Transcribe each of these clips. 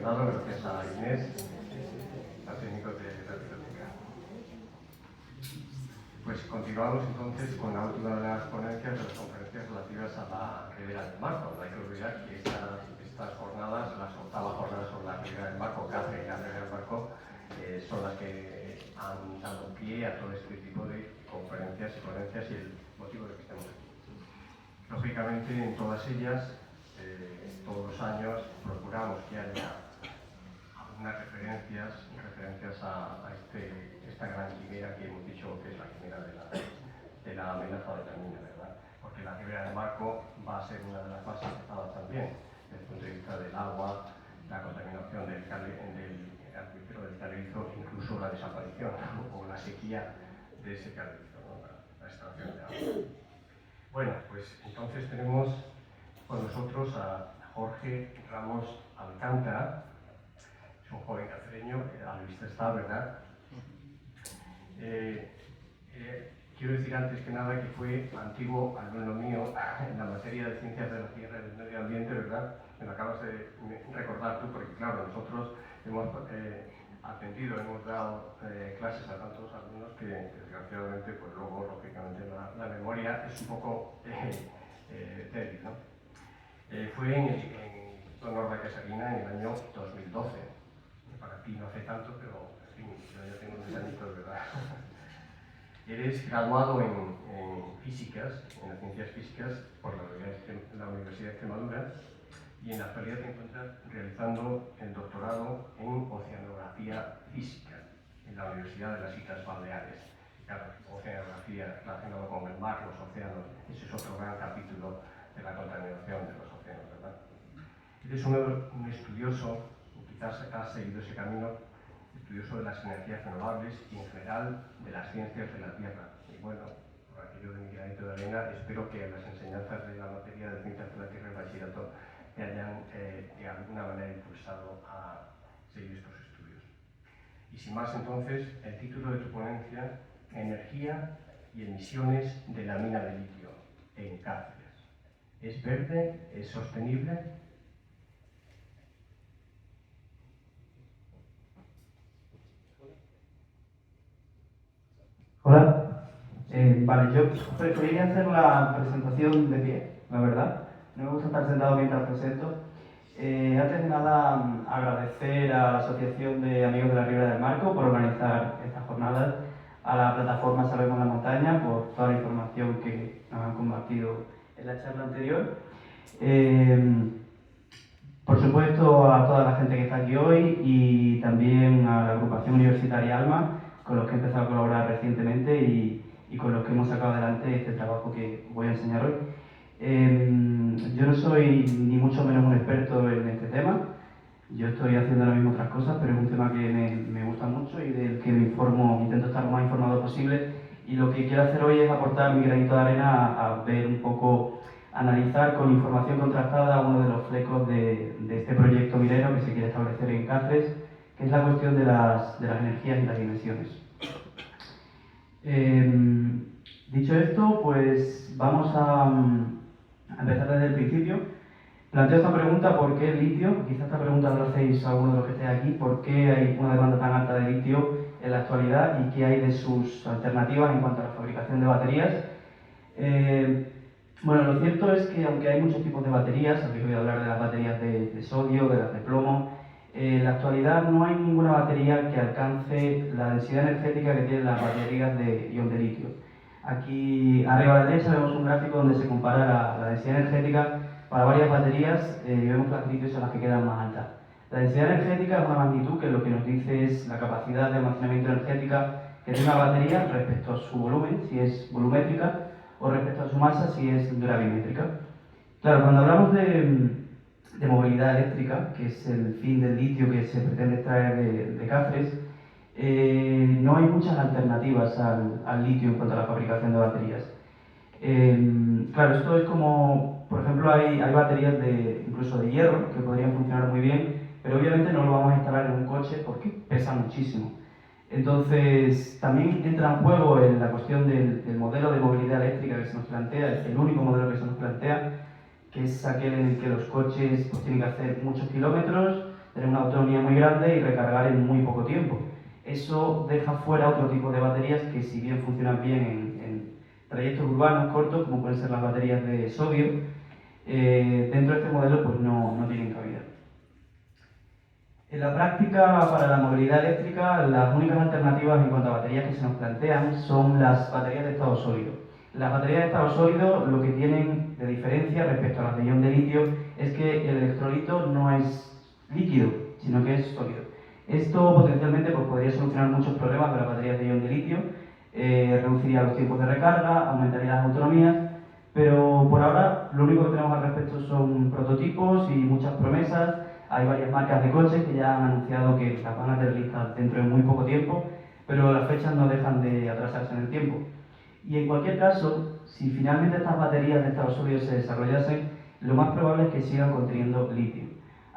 dado, gracias a Inés, al técnico de la biblioteca. Pues continuamos entonces con la última de las ponencias, de las conferencias relativas a la Ribera del Marco. No hay que olvidar que estas jornadas, las octavas jornadas sobre la Ribera del Marco, Cáceres y la Ribera del Marco, son las que han dado pie a todo este tipo de conferencias y ponencias y el motivo de que estemos aquí. Lógicamente, en todas ellas, todos los años, procuramos que haya algunas referencias a esta gran quimera que hemos dicho que es la quimera de la amenaza de la mina, ¿verdad? Porque la Ribera del Marco va a ser una de las más afectadas también, desde el punto de vista del agua, la contaminación del acuífero del Calerizo, incluso la desaparición o la sequía de ese Calerizo, ¿no? La extracción de agua. Bueno, pues entonces tenemos con nosotros a Jorge Ramos Alcántara. Es un joven cacereño, a la vista está, ¿verdad? Quiero decir antes que nada que fue antiguo alumno mío en la materia de ciencias de la tierra y del medio ambiente, ¿verdad? Me lo acabas de recordar tú, porque claro, nosotros hemos atendido, hemos dado clases a tantos alumnos que desgraciadamente, pues luego, lógicamente, la memoria es un poco débil, ¿no? Fue en Honor de Casalina en el año 2012. Para ti no hace tanto, pero en fin, yo ya tengo unos añitos, ¿verdad? Eres graduado en físicas, en las ciencias físicas, por la Universidad de Extremadura, y en la actualidad te encuentras realizando el doctorado en Oceanografía Física en la Universidad de las Islas Baleares. Claro, oceanografía relacionada con el mar, los océanos, ese es otro gran capítulo de la contaminación de los océanos, ¿verdad? Eres un estudioso, quizás has seguido ese camino, estudioso de las energías renovables y en general de las ciencias de la Tierra. Y bueno, por aquello de mi granito de arena, espero que las enseñanzas de la materia de ciencias de la Tierra y bachillerato te hayan de alguna manera impulsado a seguir estos estudios. Y sin más entonces, el título de tu ponencia, Energía y emisiones de la mina de litio en Cáceres. ¿Es verde? ¿Es sostenible? Hola. Vale, yo preferiría hacer la presentación de pie, la verdad. No me gusta estar sentado mientras presento. Antes de nada, agradecer a la Asociación de Amigos de la Ribera del Marco por organizar estas jornadas, a la plataforma Salvemos la Montaña por toda la información que nos han compartido en la charla anterior. Por supuesto, a toda la gente que está aquí hoy y también a la agrupación universitaria ALMA, con los que he empezado a colaborar recientemente y con los que hemos sacado adelante este trabajo que voy a enseñar hoy. Yo no soy ni mucho menos un experto en este tema. Yo estoy haciendo ahora mismo otras cosas, pero es un tema que me gusta mucho y del que me informo, intento estar lo más informado posible. Y lo que quiero hacer hoy es aportar mi granito de arena a ver un poco, analizar con información contrastada uno de los flecos de este proyecto minero que se quiere establecer en Cáceres, que es la cuestión de las energías y las dimensiones. Dicho esto, pues vamos a empezar desde el principio. Planteo esta pregunta: ¿por qué el litio? Quizá esta pregunta lo hacéis a alguno de los que estéis aquí. ¿Por qué hay una demanda tan alta de litio en la actualidad y qué hay de sus alternativas en cuanto a la fabricación de baterías? Bueno, lo cierto es que aunque hay muchos tipos de baterías, aquí voy a hablar de las baterías de sodio, de las de plomo, en la actualidad no hay ninguna batería que alcance la densidad energética que tienen las baterías de ion de litio. Aquí arriba a la derecha vemos un gráfico donde se compara la densidad energética para varias baterías y vemos que las litio son las que quedan más altas. La densidad energética es una magnitud que lo que nos dice es la capacidad de almacenamiento energética que tiene una batería respecto a su volumen, si es volumétrica, o respecto a su masa, si es gravimétrica. Claro, cuando hablamos de movilidad eléctrica, que es el fin del litio que se pretende extraer de Cáceres, no hay muchas alternativas al litio en cuanto a la fabricación de baterías. Claro, esto es como, por ejemplo, hay baterías incluso de hierro que podrían funcionar muy bien, pero obviamente no lo vamos a instalar en un coche porque pesa muchísimo. Entonces, también entra en juego en la cuestión del modelo de movilidad eléctrica que se nos plantea, es el único modelo que se nos plantea, que es aquel en el que los coches pues, tienen que hacer muchos kilómetros, tener una autonomía muy grande y recargar en muy poco tiempo. Eso deja fuera otro tipo de baterías que, si bien funcionan bien en trayectos urbanos cortos, como pueden ser las baterías de sodio, dentro de este modelo pues no tienen cabida. En la práctica, para la movilidad eléctrica, las únicas alternativas en cuanto a baterías que se nos plantean son las baterías de estado sólido. Las baterías de estado sólido lo que tienen de diferencia respecto a las de ion de litio es que el electrolito no es líquido, sino que es sólido. Esto potencialmente pues, podría solucionar muchos problemas de las baterías de ion de litio, reduciría los tiempos de recarga, aumentaría las autonomías, pero por ahora lo único que tenemos al respecto son prototipos y muchas promesas. Hay varias marcas de coches que ya han anunciado que las van a tener listas dentro de muy poco tiempo, pero las fechas no dejan de atrasarse en el tiempo. Y en cualquier caso, si finalmente estas baterías de estado sólido se desarrollasen, lo más probable es que sigan conteniendo litio.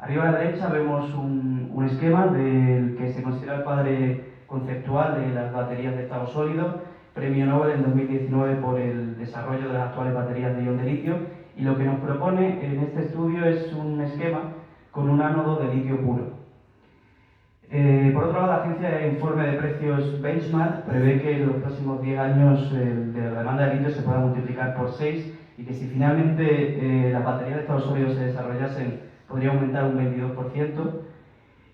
Arriba a la derecha vemos un esquema del que se considera el padre conceptual de las baterías de estado sólido, premio Nobel en 2019 por el desarrollo de las actuales baterías de ion de litio, y lo que nos propone en este estudio es un esquema con un ánodo de litio puro. Por otro lado, la agencia de informe de precios Benchmark prevé que en los próximos 10 años de la demanda de litio se pueda multiplicar por 6 y que si finalmente las baterías de estado sólido se desarrollasen podría aumentar un 22%.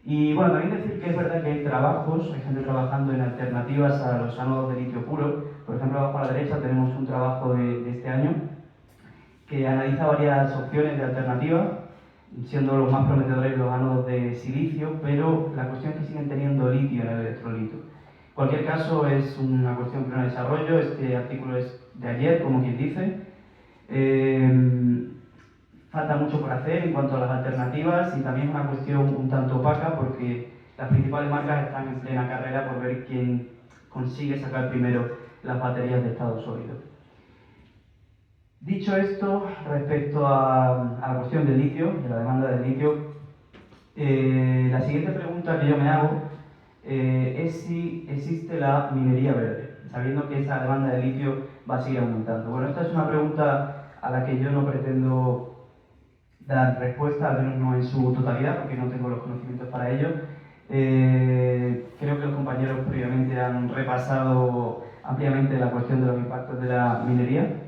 Y bueno, también decir que es verdad que hay trabajos, hay gente trabajando en alternativas a los ánodos de litio puro. Por ejemplo, abajo a la derecha tenemos un trabajo de este año que analiza varias opciones de alternativa, siendo los más prometedores los ánodos de silicio, pero la cuestión es que siguen teniendo litio en el electrolito. En cualquier caso, es una cuestión en pleno desarrollo. Este artículo es de ayer, como quien dice. Falta mucho por hacer en cuanto a las alternativas y también es una cuestión un tanto opaca porque las principales marcas están en plena carrera por ver quién consigue sacar primero las baterías de estado sólido. Dicho esto, respecto a la cuestión del litio, de la demanda del litio, la siguiente pregunta que yo me hago es si existe la minería verde, sabiendo que esa demanda de litio va a seguir aumentando. Bueno, esta es una pregunta a la que yo no pretendo dar respuesta, al menos no en su totalidad, porque no tengo los conocimientos para ello. Creo que los compañeros previamente han repasado ampliamente la cuestión de los impactos de la minería.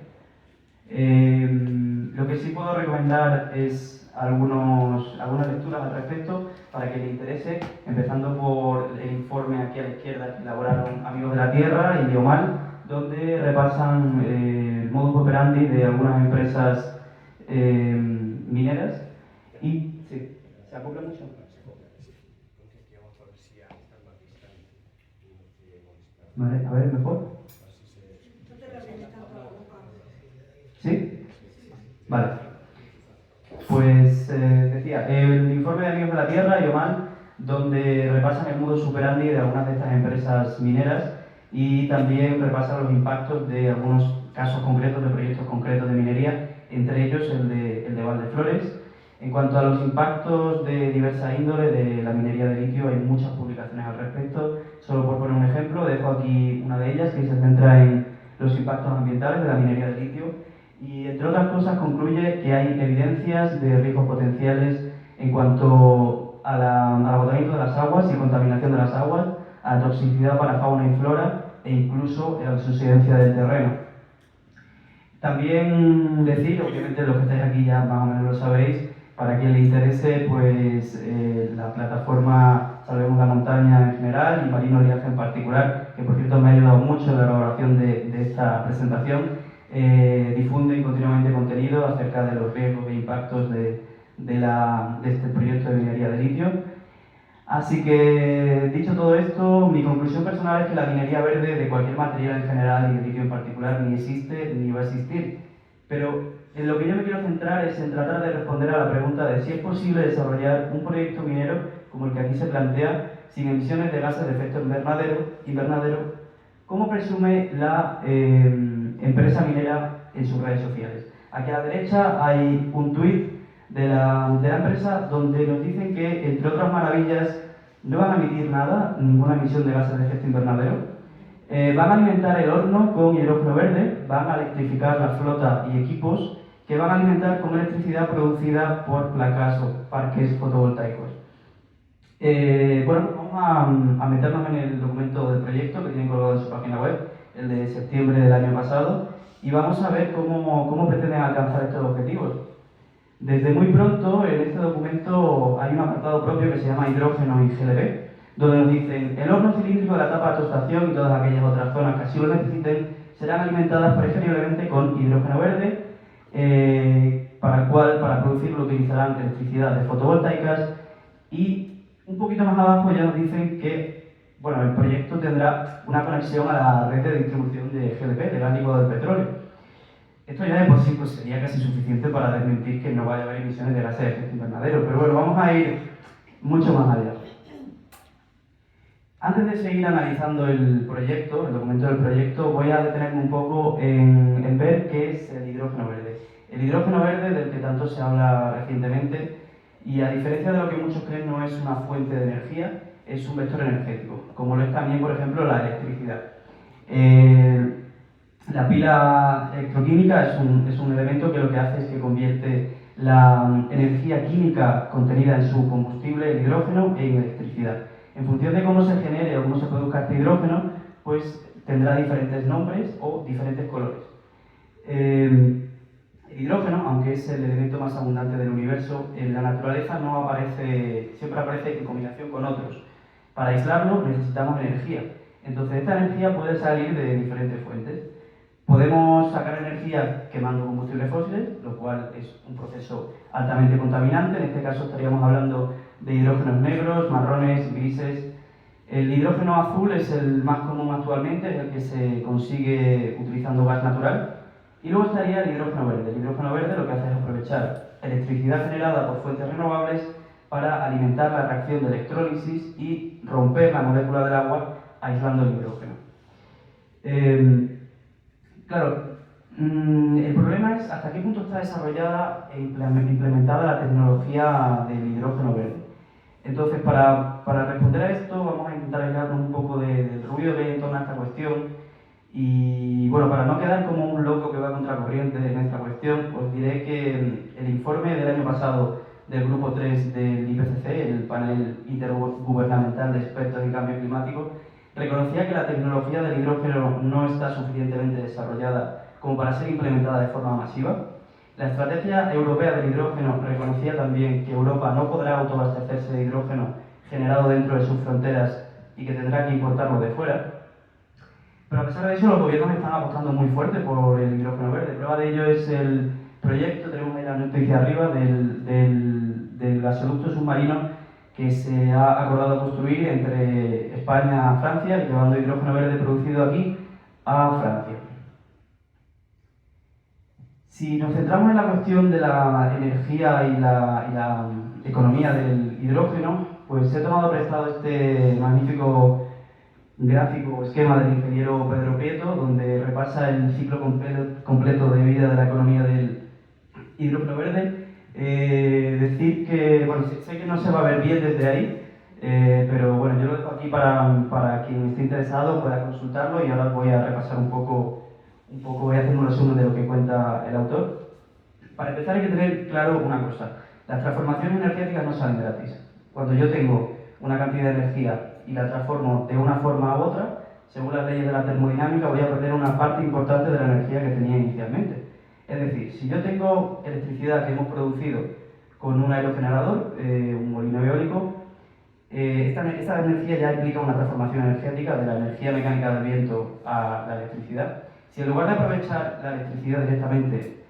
Lo que sí puedo recomendar es algunas lecturas al respecto para que le interese, empezando por el informe aquí a la izquierda que elaboraron Amigos de la Tierra y Biomal, donde repasan el modus operandi de algunas empresas mineras y sí, ¿se acopla mucho? Vale, a ver, mejor. ¿Sí? Vale. Pues decía, el informe de Amigos de la Tierra, Yoman, donde repasan el modus operandi de algunas de estas empresas mineras y también repasan los impactos de algunos casos concretos, de proyectos concretos de minería, entre ellos el de Valdeflores. En cuanto a los impactos de diversa índole de la minería de litio, hay muchas publicaciones al respecto. Solo por poner un ejemplo, dejo aquí una de ellas que se centra en los impactos ambientales de la minería de litio y, entre otras cosas, concluye que hay evidencias de riesgos potenciales en cuanto al agotamiento de las aguas y contaminación de las aguas, a toxicidad para fauna y flora e incluso a la subsidencia del terreno. También decir, obviamente los que estáis aquí ya más o menos lo sabéis, para quien le interese, pues la plataforma Salvemos la Montaña en general y Marino Oliaje en particular, que por cierto me ha ayudado mucho en la elaboración de esta presentación, difunden continuamente contenido acerca de los riesgos e impactos de este proyecto de minería de litio. Así que, dicho todo esto, mi conclusión personal es que la minería verde de cualquier material en general y de litio en particular ni existe ni va a existir. Pero en lo que yo me quiero centrar es en tratar de responder a la pregunta de si es posible desarrollar un proyecto minero como el que aquí se plantea, sin emisiones de gases de efecto invernadero, como presume la empresa minera en sus redes sociales. Aquí a la derecha hay un tuit de la empresa donde nos dicen que, entre otras maravillas, no van a emitir nada, ninguna emisión de gases de efecto invernadero. Van a alimentar el horno con hidrógeno verde, van a electrificar la flota y equipos que van a alimentar con electricidad producida por placas o parques fotovoltaicos. Bueno, vamos a meternos en el documento del proyecto que tienen colgado en su página web, el de septiembre del año pasado, y vamos a ver cómo pretenden alcanzar estos objetivos. Desde muy pronto, en este documento hay un apartado propio que se llama hidrógeno y GLP, donde nos dicen el horno cilíndrico de la etapa de tostación y todas aquellas otras zonas que así lo necesiten serán alimentadas preferiblemente con hidrógeno verde, para el cual, para producirlo, utilizarán electricidad de fotovoltaicas, y un poquito más abajo ya nos dicen que bueno, el proyecto tendrá una conexión a la red de distribución de GLP, de gas licuado del petróleo. Esto ya de por sí pues, sería casi suficiente para desmentir que no vaya a haber emisiones de gases de efecto invernadero, pero bueno, vamos a ir mucho más allá. Antes de seguir analizando el proyecto, el documento del proyecto, voy a detenerme un poco en ver qué es el hidrógeno verde. El hidrógeno verde, del que tanto se habla recientemente, y a diferencia de lo que muchos creen, no es una fuente de energía, es un vector energético, como lo es también, por ejemplo, la electricidad. La pila electroquímica es un elemento que lo que hace es que convierte la energía química contenida en su combustible, el hidrógeno, en electricidad. En función de cómo se genere o cómo se produzca este hidrógeno, pues tendrá diferentes nombres o diferentes colores. El hidrógeno, aunque es el elemento más abundante del universo, en la naturaleza no aparece, siempre aparece en combinación con otros. Para aislarlo necesitamos energía. Entonces esta energía puede salir de diferentes fuentes. Podemos sacar energía quemando combustibles fósiles, lo cual es un proceso altamente contaminante. En este caso estaríamos hablando de hidrógenos negros, marrones, grises. El hidrógeno azul es el más común actualmente, es el que se consigue utilizando gas natural. Y luego estaría el hidrógeno verde. El hidrógeno verde lo que hace es aprovechar electricidad generada por fuentes renovables para alimentar la reacción de electrólisis y romper la molécula del agua aislando el hidrógeno. Claro, el problema es hasta qué punto está desarrollada e implementada la tecnología del hidrógeno verde. Entonces, para responder a esto, vamos a intentar aislarnos un poco del ruido que hay en torno a esta cuestión. Y bueno, para no quedar como un loco que va contracorriente en esta cuestión, os diré que el informe del año pasado del Grupo 3 del IPCC, el Panel Intergubernamental de Expertos en Cambio Climático, reconocía que la tecnología del hidrógeno no está suficientemente desarrollada como para ser implementada de forma masiva. La estrategia europea del hidrógeno reconocía también que Europa no podrá autoabastecerse de hidrógeno generado dentro de sus fronteras y que tendrá que importarlo de fuera. Pero a pesar de eso, los gobiernos están apostando muy fuerte por el hidrógeno verde. Prueba de ello es el proyecto, tenemos ahí la noticia arriba, del gasoducto submarino que se ha acordado construir entre España y Francia, llevando hidrógeno verde producido aquí a Francia. Si nos centramos en la cuestión de la energía y la economía del hidrógeno, pues he tomado prestado este magnífico gráfico o esquema del ingeniero Pedro Prieto, donde repasa el ciclo completo de vida de la economía del hidrógeno verde. Decir que, bueno, sé que no se va a ver bien desde ahí, pero bueno, yo lo dejo aquí para quien esté interesado pueda consultarlo, y ahora voy a repasar un poco voy a hacer un resumen de lo que cuenta el autor. Para empezar hay que tener claro una cosa: las transformaciones energéticas no salen gratis. Cuando yo tengo una cantidad de energía y la transformo de una forma a otra, según las leyes de la termodinámica, voy a perder una parte importante de la energía que tenía inicialmente. Es decir, si yo tengo electricidad que hemos producido con un aerogenerador, un molino eólico, esta energía ya implica una transformación energética de la energía mecánica del viento a la electricidad. Si en lugar de aprovechar la electricidad directamente,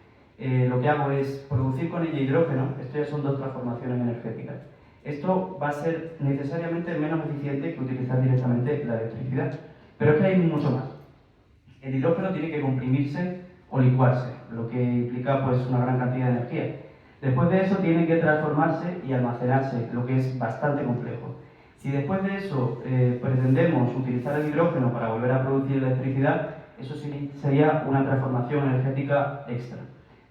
lo que hago es producir con ella hidrógeno, esto ya son dos transformaciones energéticas. Esto va a ser necesariamente menos eficiente que utilizar directamente la electricidad. Pero es que hay mucho más. El hidrógeno tiene que comprimirse o licuarse, lo que implica pues una gran cantidad de energía. Después de eso tiene que transformarse y almacenarse, lo que es bastante complejo. Si después de eso pretendemos utilizar el hidrógeno para volver a producir electricidad, eso sí sería una transformación energética extra.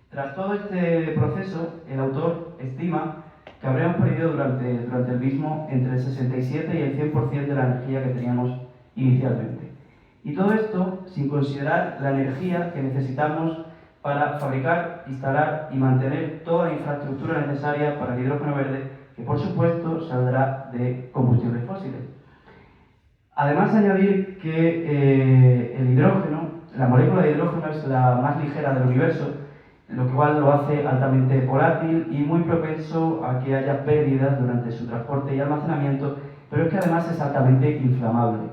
Tras todo este proceso, el autor estima que habríamos perdido durante el mismo entre el 67 y el 100% de la energía que teníamos inicialmente. Y todo esto sin considerar la energía que necesitamos para fabricar, instalar y mantener toda la infraestructura necesaria para el hidrógeno verde que por supuesto saldrá de combustibles fósiles. Además, añadir que el hidrógeno, la molécula de hidrógeno es la más ligera del universo, lo cual lo hace altamente volátil y muy propenso a que haya pérdidas durante su transporte y almacenamiento, pero es que además es altamente inflamable.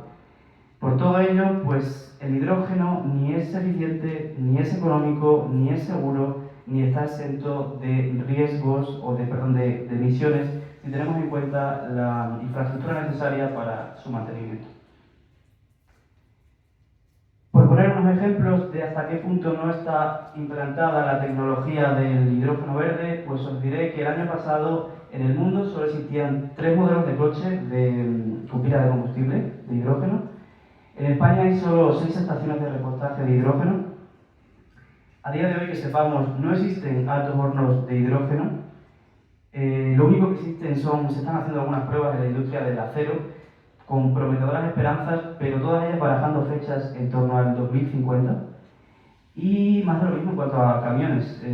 Por todo ello, pues el hidrógeno ni es eficiente, ni es económico, ni es seguro, ni está exento de riesgos o de emisiones si tenemos en cuenta la infraestructura necesaria para su mantenimiento. Por poner unos ejemplos de hasta qué punto no está implantada la tecnología del hidrógeno verde, pues os diré que el año pasado en el mundo solo existían 3 modelos de coche con pila de combustible, de hidrógeno. En España hay solo 6 estaciones de repostaje de hidrógeno. A día de hoy, que sepamos, no existen altos hornos de hidrógeno. Lo único que existen se están haciendo algunas pruebas en la industria del acero, con prometedoras esperanzas, pero todas ellas barajando fechas en torno al 2050. Y más de lo mismo en cuanto a camiones.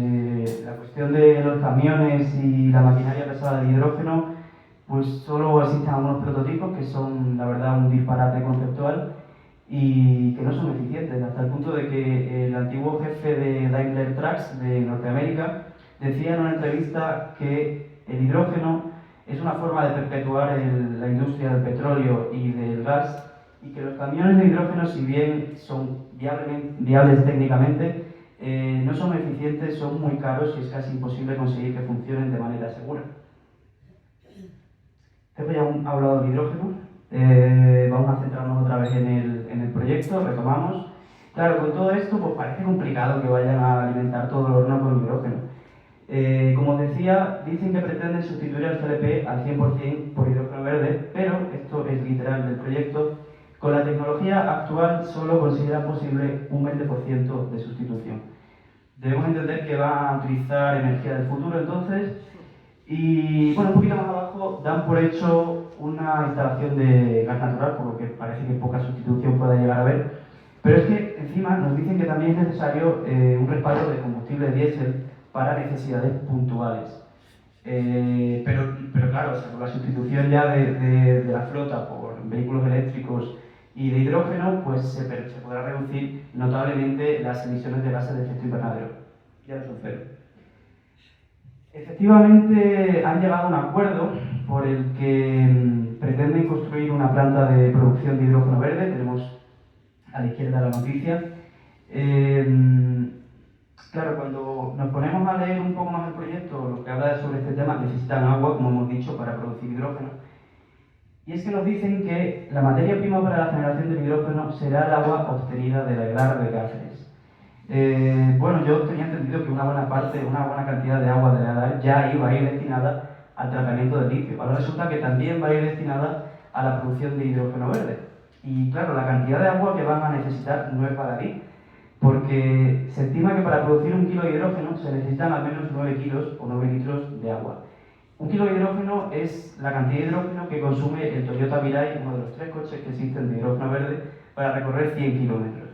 La cuestión de los camiones y la maquinaria pesada de hidrógeno, pues solo existen algunos prototipos que son, la verdad, un disparate conceptual y que no son eficientes, hasta el punto de que el antiguo jefe de Daimler Trucks de Norteamérica decía en una entrevista que el hidrógeno es una forma de perpetuar la industria del petróleo y del gas, y que los camiones de hidrógeno, si bien son viables técnicamente, no son eficientes, son muy caros y es casi imposible conseguir que funcionen de manera segura. Hemos ya hablado del hidrógeno, vamos a centrarnos otra vez en el proyecto, retomamos. Claro, con todo esto pues parece complicado que vayan a alimentar todo el horno con hidrógeno. Como os decía, dicen que pretenden sustituir al CLP al 100% por hidrógeno verde, pero esto es literal del proyecto. Con la tecnología actual solo consideran posible un 20% de sustitución. Debemos entender que van a utilizar energía del futuro entonces, y bueno, un poquito más abajo dan por hecho una instalación de gas natural, por lo que parece que poca sustitución pueda llegar a haber. Pero es que encima nos dicen que también es necesario un respaldo de combustible diésel para necesidades puntuales. Pero claro, o sea, con la sustitución ya de la flota por vehículos eléctricos y de hidrógeno, pues se podrá reducir notablemente las emisiones de gases de efecto invernadero. Ya no son cero. Efectivamente, han llegado a un acuerdo por el que pretenden construir una planta de producción de hidrógeno verde. Tenemos a la izquierda la noticia. Claro, cuando nos ponemos a leer un poco más el proyecto, lo que habla sobre este tema, necesitan agua, como hemos dicho, para producir hidrógeno. Y es que nos dicen que la materia prima para la generación del hidrógeno será el agua obtenida de la Eglar de Cáceres. Bueno, yo tenía entendido que una buena cantidad de agua de la Eglar ya iba a ir destinada al tratamiento del litio. Ahora resulta que también va a ir destinada a la producción de hidrógeno verde. Y claro, la cantidad de agua que van a necesitar no es baladí, porque se estima que para producir 1 kilo de hidrógeno se necesitan al menos 9 kilos o 9 litros de agua. 1 kilo de hidrógeno es la cantidad de hidrógeno que consume el Toyota Mirai, uno de los 3 coches que existen de hidrógeno verde, para recorrer 100 kilómetros.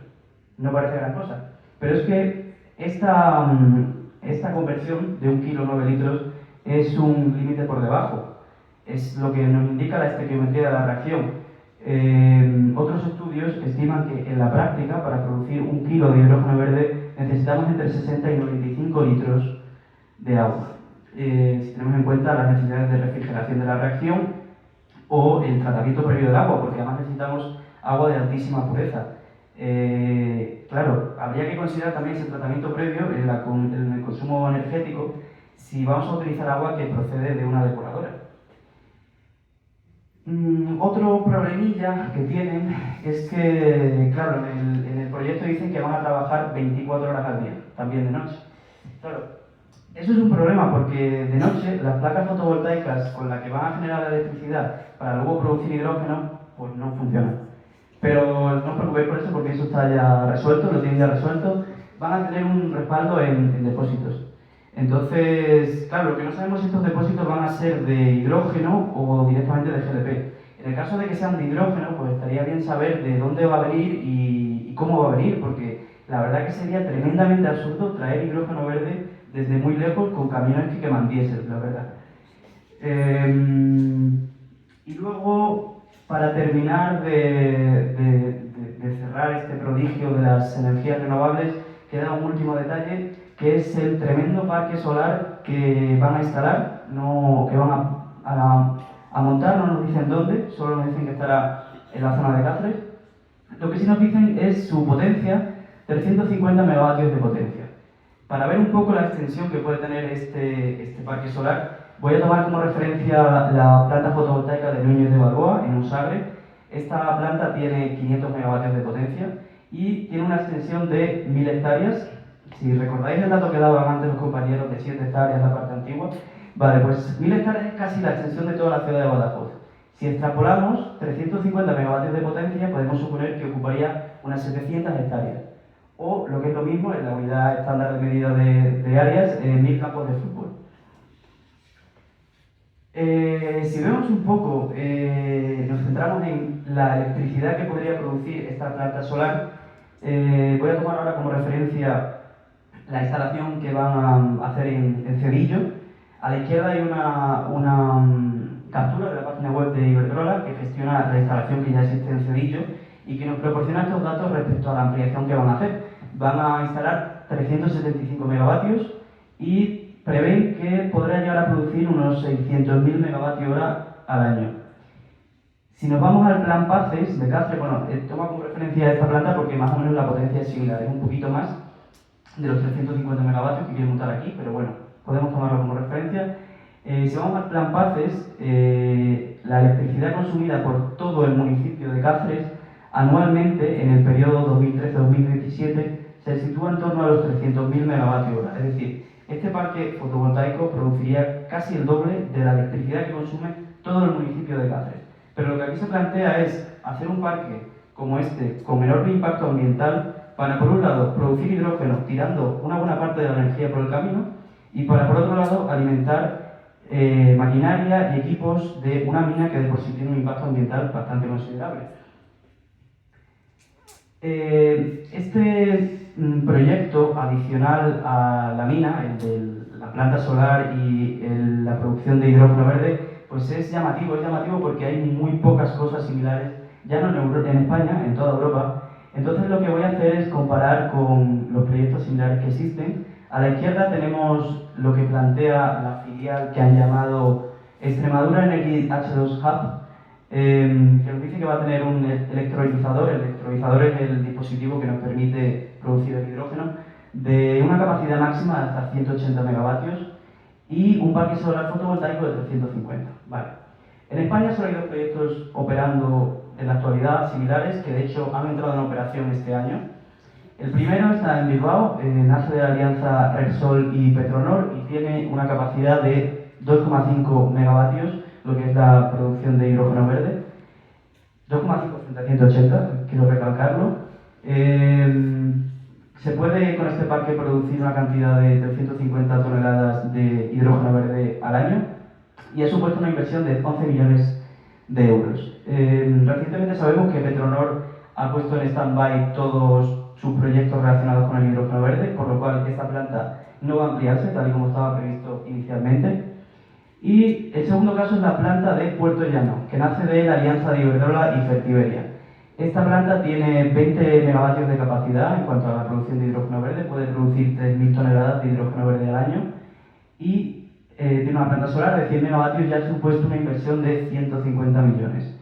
No parece gran cosa, pero es que esta conversión de 1 kilo 9 litros es un límite por debajo. Es lo que nos indica la estequiometría de la reacción. Otros estudios estiman que en la práctica, para producir 1 kilo de hidrógeno verde, necesitamos entre 60 y 95 litros de agua. Si tenemos en cuenta las necesidades de refrigeración de la reacción o el tratamiento previo del agua, porque además necesitamos agua de altísima pureza. Claro, habría que considerar también ese tratamiento previo en el consumo energético si vamos a utilizar agua que procede de una depuradora. Otro problemilla que tienen es que, claro, en el proyecto dicen que van a trabajar 24 horas al día, también de noche. Claro, eso es un problema porque de noche las placas fotovoltaicas con las que van a generar la electricidad para luego producir hidrógeno, pues no funcionan. Pero no os preocupéis por eso porque eso está ya resuelto, lo tienen ya resuelto. Van a tener un respaldo en depósitos. Entonces, claro, lo que no sabemos es si estos depósitos van a ser de hidrógeno o directamente de GLP. En el caso de que sean de hidrógeno, pues estaría bien saber de dónde va a venir y cómo va a venir, porque la verdad que sería tremendamente absurdo traer hidrógeno verde desde muy lejos con camiones que queman diésel, la verdad. Y luego, para terminar de cerrar este prodigio de las energías renovables, queda un último detalle, que es el tremendo parque solar que van a instalar, que van a montar, no nos dicen dónde, solo nos dicen que estará en la zona de Cáceres. Lo que sí nos dicen es su potencia, 350 megavatios de potencia. Para ver un poco la extensión que puede tener este parque solar, voy a tomar como referencia la planta fotovoltaica de Núñez de Balboa, en Usagre. Esta planta tiene 500 megavatios de potencia y tiene una extensión de 1000 hectáreas. Si recordáis el dato que daban antes los compañeros de 7 hectáreas en la parte antigua, vale, pues 1000 hectáreas es casi la extensión de toda la ciudad de Badajoz. Si extrapolamos 350 megavatios de potencia, podemos suponer que ocuparía unas 700 hectáreas. O, lo que es lo mismo, en la unidad estándar de medida de áreas, 1000 campos de fútbol. Si vemos un poco, nos centramos en la electricidad que podría producir esta planta solar, voy a tomar ahora como referencia la instalación que van a hacer en Cedillo. A la izquierda hay una captura de la página web de Iberdrola que gestiona la instalación que ya existe en Cedillo y que nos proporciona estos datos respecto a la ampliación que van a hacer. Van a instalar 375 megavatios y prevén que podrá llegar a producir unos 600.000 megavatios hora al año. Si nos vamos al plan PACES de Cáceres, bueno, tomo como referencia esta planta porque más o menos la potencia es similar, es un poquito más de los 350 megavatios que quiero montar aquí, pero bueno, podemos tomarlo como referencia. Si vamos al plan PACES, la electricidad consumida por todo el municipio de Cáceres anualmente en el periodo 2013-2017 se sitúa en torno a los 300.000 megavatios hora. Es decir, este parque fotovoltaico produciría casi el doble de la electricidad que consume todo el municipio de Cáceres. Pero lo que aquí se plantea es hacer un parque como este, con enorme impacto ambiental, para, por un lado, producir hidrógeno tirando una buena parte de la energía por el camino y para, por otro lado, alimentar maquinaria y equipos de una mina que de por sí tiene un impacto ambiental bastante considerable. Este proyecto adicional a la mina, el de la planta solar y la producción de hidrógeno verde, pues es llamativo porque hay muy pocas cosas similares, ya no en España, en toda Europa. Entonces lo que voy a hacer es comparar con los proyectos similares que existen. A la izquierda tenemos lo que plantea la filial que han llamado Extremadura Energy H2 Hub, que nos dice que va a tener un electrolizador. El electrolizador es el dispositivo que nos permite producir el hidrógeno de una capacidad máxima de hasta 180 megavatios y un parque solar fotovoltaico de 350. Vale. En España solo hay 2 proyectos operando en la actualidad similares, que de hecho han entrado en operación este año. El primero está en Bilbao, nace de la alianza Repsol y Petronor y tiene una capacidad de 2,5 megavatios, lo que es la producción de hidrógeno verde. 2,5 frente a 180, quiero recalcarlo. Se puede con este parque producir una cantidad de 350 toneladas de hidrógeno verde al año y ha supuesto una inversión de 11 millones de euros. Recientemente sabemos que Petronor ha puesto en stand-by todos sus proyectos relacionados con el hidrógeno verde, por lo cual esta planta no va a ampliarse tal y como estaba previsto inicialmente. Y el segundo caso es la planta de Puerto Llano, que nace de la alianza de Iberdrola y Fertiberia. Esta planta tiene 20 megavatios de capacidad en cuanto a la producción de hidrógeno verde, puede producir 3.000 toneladas de hidrógeno verde al año y tiene una planta solar de 100 megavatios y ha supuesto una inversión de 150 millones.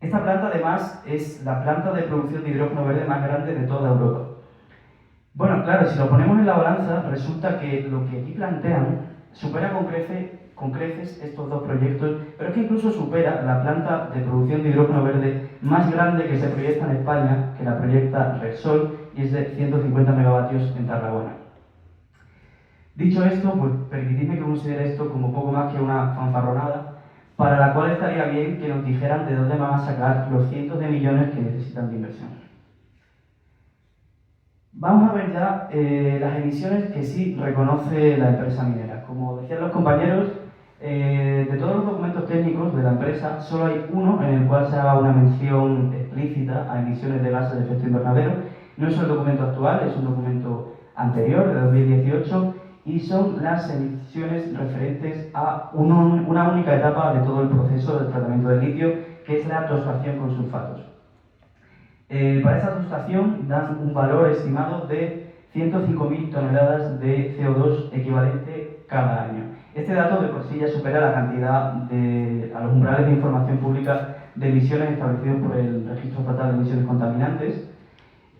Esta planta además es la planta de producción de hidrógeno verde más grande de toda Europa. Bueno, claro, si lo ponemos en la balanza, resulta que lo que aquí plantean supera con creces estos 2 proyectos, pero es que incluso supera la planta de producción de hidrógeno verde más grande que se proyecta en España, que la proyecta Repsol, y es de 150 megavatios en Tarragona. Dicho esto, pues permitidme que considere esto como poco más que una fanfarronada, para la cual estaría bien que nos dijeran de dónde van a sacar los cientos de millones que necesitan de inversión. Vamos a ver ya las emisiones que sí reconoce la empresa minera. Como decían los compañeros, de todos los documentos técnicos de la empresa, solo hay uno en el cual se haga una mención explícita a emisiones de gases de efecto invernadero. No es el documento actual, es un documento anterior, de 2018, y son las emisiones emisiones referentes a una única etapa de todo el proceso del tratamiento del litio, que es la tostación con sulfatos. Para esa tostación dan un valor estimado de 105.000 toneladas de CO2 equivalente cada año. Este dato de por sí ya supera la cantidad a los umbrales de información pública de emisiones establecidos por el Registro Estatal de Emisiones Contaminantes.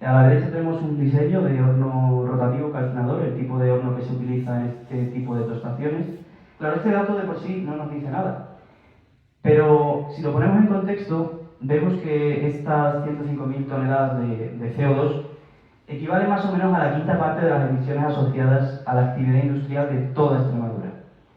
A la derecha tenemos un diseño de horno rotativo calcinador, el tipo de horno que se utiliza en este tipo de tostaciones. Claro, este dato de por sí no nos dice nada, pero si lo ponemos en contexto, vemos que estas 105.000 toneladas de CO2 equivalen más o menos a la quinta parte de las emisiones asociadas a la actividad industrial de toda Extremadura.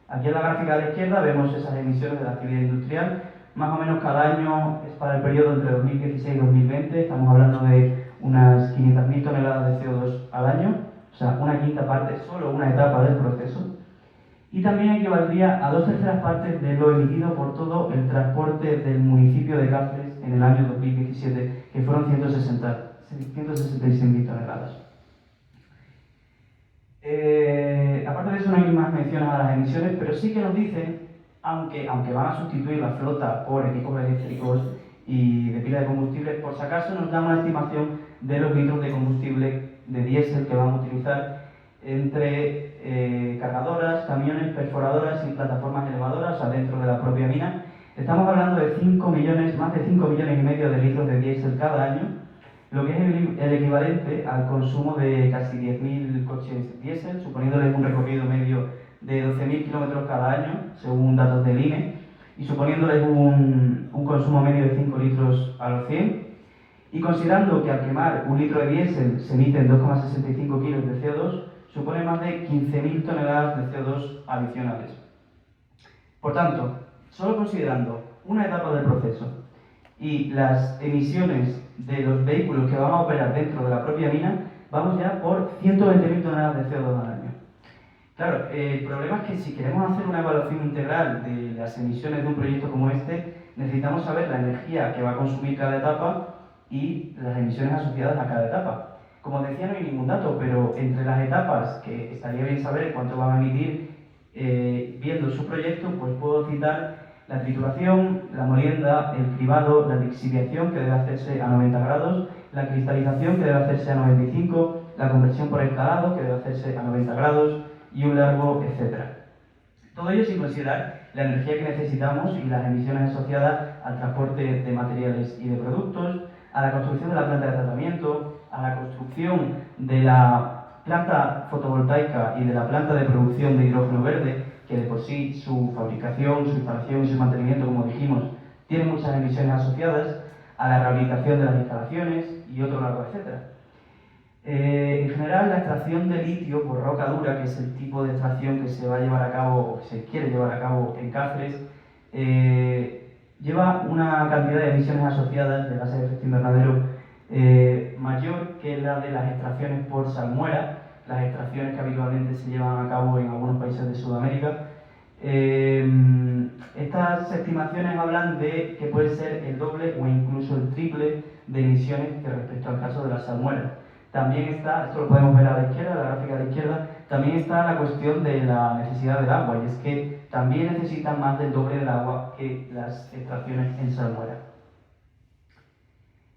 Aquí en la gráfica de la izquierda vemos esas emisiones de la actividad industrial. Más o menos cada año es para el periodo entre 2016 y 2020. Estamos hablando de unas 500.000 toneladas de CO2 al año, o sea, una quinta parte, solo una etapa del proceso. Y también equivaldría a 2/3 partes de lo emitido por todo el transporte del municipio de Cáceres en el año 2017, que fueron 166.000 toneladas. Aparte de eso no hay más menciones a las emisiones, pero sí que nos dicen, aunque van a sustituir la flota por equipos eléctricos y de pila de combustible, por si acaso nos dan una estimación de los litros de combustible de diésel que van a utilizar entre cargadoras, camiones, perforadoras y plataformas elevadoras, o sea, dentro de la propia mina. Estamos hablando de más de 5,5 millones de litros de diésel cada año, lo que es el equivalente al consumo de casi 10.000 coches diésel, suponiéndoles un recorrido medio de 12.000 kilómetros cada año, según datos del INE, y suponiéndoles un consumo medio de 5 litros a los 100, y considerando que al quemar un litro de diésel se emiten 2,65 kilos de CO2, supone más de 15.000 toneladas de CO2 adicionales. Por tanto, solo considerando una etapa del proceso y las emisiones de los vehículos que van a operar dentro de la propia mina, vamos ya por 120.000 toneladas de CO2 al año. Claro, el problema es que si queremos hacer una evaluación integral de las emisiones de un proyecto como este, necesitamos saber la energía que va a consumir cada etapa y las emisiones asociadas a cada etapa. Como decía, no hay ningún dato, pero entre las etapas, que estaría bien saber cuánto van a emitir viendo su proyecto, pues puedo citar la trituración, la molienda, el cribado, la lixiviación, que debe hacerse a 90 grados, la cristalización, que debe hacerse a 95, la conversión por escalado, que debe hacerse a 90 grados, y un largo, etc. Todo ello sin considerar la energía que necesitamos y las emisiones asociadas al transporte de materiales y de productos, a la construcción de la planta de tratamiento, a la construcción de la planta fotovoltaica y de la planta de producción de hidrógeno verde, que de por sí su fabricación, su instalación y su mantenimiento, como dijimos, tienen muchas emisiones asociadas, a la rehabilitación de las instalaciones y otro largo, etcétera. En general, la extracción de litio por roca dura, que es el tipo de extracción que se va a llevar a cabo o que se quiere llevar a cabo en Cáceres, lleva una cantidad de emisiones asociadas de gases de efecto invernadero mayor que la de las extracciones por salmuera, las extracciones que habitualmente se llevan a cabo en algunos países de Sudamérica. Estas estimaciones hablan de que puede ser el doble o incluso el triple de emisiones que respecto al caso de la salmuera. También está, esto lo podemos ver a la izquierda, la gráfica de la izquierda, también está la cuestión de la necesidad del agua, y es que también necesitan más del doble del agua que las extracciones en salmuera.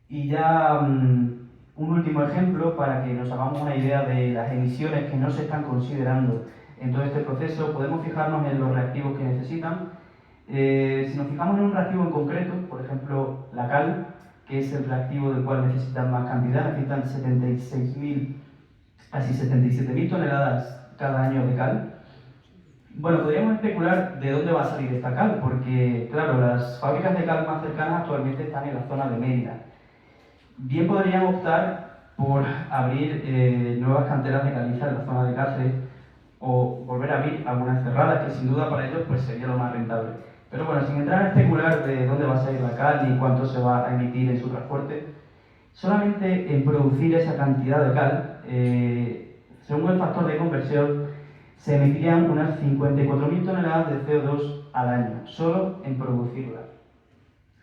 Y ya un último ejemplo para que nos hagamos una idea de las emisiones que no se están considerando en todo este proceso. Podemos fijarnos en los reactivos que necesitan. Si nos fijamos en un reactivo en concreto, por ejemplo la cal, que es el reactivo del cual necesitan más cantidad, necesitan 76.000, casi 77.000 toneladas cada año de cal. Bueno, podríamos especular de dónde va a salir esta cal, porque, claro, las fábricas de cal más cercanas actualmente están en la zona de Mérida. Bien podrían optar por abrir nuevas canteras de caliza en la zona de Cáceres o volver a abrir algunas cerradas, que sin duda para ellos pues, sería lo más rentable. Pero bueno, sin entrar a especular de dónde va a salir la cal ni cuánto se va a emitir en su transporte, solamente en producir esa cantidad de cal, según el factor de conversión, se emitirían unas 54.000 toneladas de CO2 al año, solo en producirla.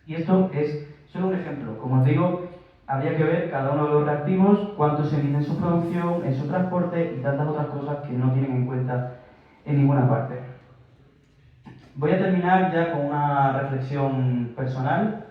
Y esto es solo un ejemplo. Como os digo, habría que ver cada uno de los reactivos, cuánto se emite en su producción, en su transporte y tantas otras cosas que no tienen en cuenta en ninguna parte. Voy a terminar ya con una reflexión personal.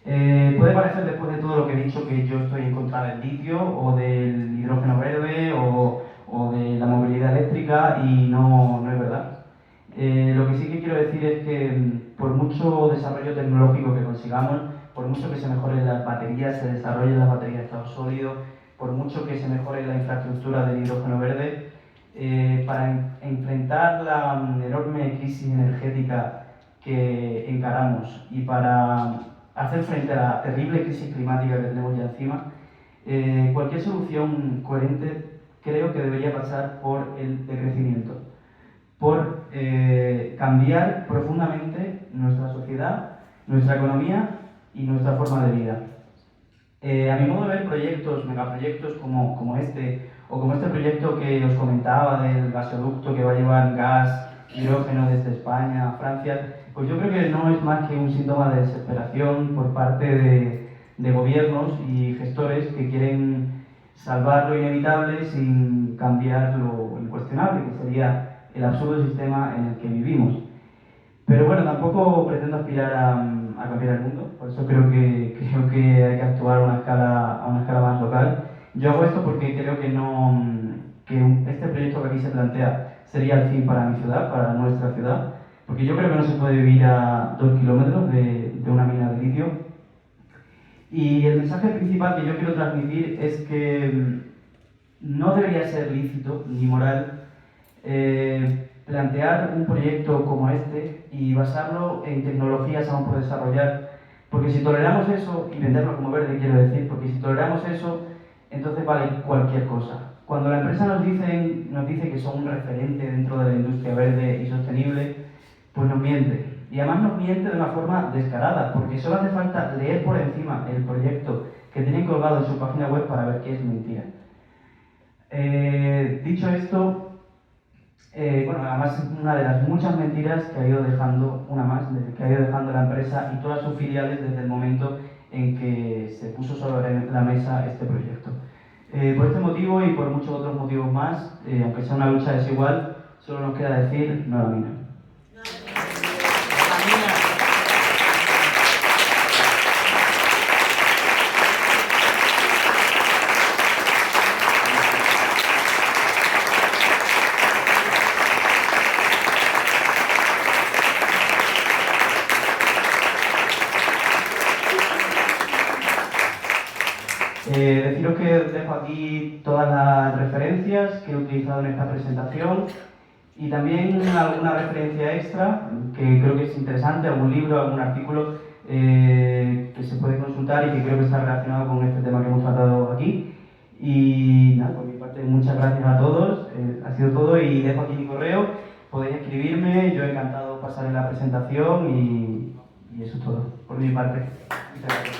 Puede parecer, después de todo lo que he dicho, que yo estoy en contra del litio o del hidrógeno verde o de la movilidad eléctrica, y no es verdad. Lo que sí que quiero decir es que por mucho desarrollo tecnológico que consigamos, por mucho que se mejoren las baterías, se desarrollen las baterías de estado sólido, por mucho que se mejore la infraestructura del hidrógeno verde, para enfrentar la enorme crisis energética que encaramos y para hacer frente a la terrible crisis climática que tenemos ya encima, cualquier solución coherente creo que debería pasar por el decrecimiento, por cambiar profundamente nuestra sociedad, nuestra economía y nuestra forma de vida. A mi modo de ver, proyectos, megaproyectos como este, o como este proyecto que os comentaba del gasoducto que va a llevar gas, hidrógeno desde España a Francia, pues yo creo que no es más que un síntoma de desesperación por parte de gobiernos y gestores que quieren salvar lo inevitable sin cambiar lo incuestionable, que sería el absurdo sistema en el que vivimos. Pero bueno, tampoco pretendo aspirar a cambiar el mundo, por eso creo que hay que actuar a una escala más local. Yo hago esto porque creo que este proyecto que aquí se plantea sería el fin para mi ciudad, para nuestra ciudad, porque yo creo que no se puede vivir a 2 kilómetros de una mina de litio. Y el mensaje principal que yo quiero transmitir es que no debería ser lícito ni moral plantear un proyecto como este y basarlo en tecnologías aún por desarrollar, porque si toleramos eso, y venderlo como verde quiero decir, porque si toleramos eso, entonces vale cualquier cosa. Cuando la empresa nos dice que son un referente dentro de la industria verde y sostenible, pues nos miente. Y además nos miente de una forma descarada, porque solo hace falta leer por encima el proyecto que tienen colgado en su página web para ver que es mentira. Dicho esto, bueno, además es una de las muchas mentiras que ha ido dejando, una más, desde que ha ido dejando la empresa y todas sus filiales desde el momento en que se puso sobre la mesa este proyecto. Por este motivo y por muchos otros motivos más, aunque sea una lucha desigual, solo nos queda decir no a la mina. Deciros que dejo aquí todas las referencias que he utilizado en esta presentación y también alguna referencia extra que creo que es interesante, algún libro, algún artículo que se puede consultar y que creo que está relacionado con este tema que hemos tratado aquí. Y nada, por mi parte, muchas gracias a todos, ha sido todo, y dejo aquí mi correo, podéis escribirme, yo he encantado pasar en la presentación y eso es todo, por mi parte. Muchas gracias.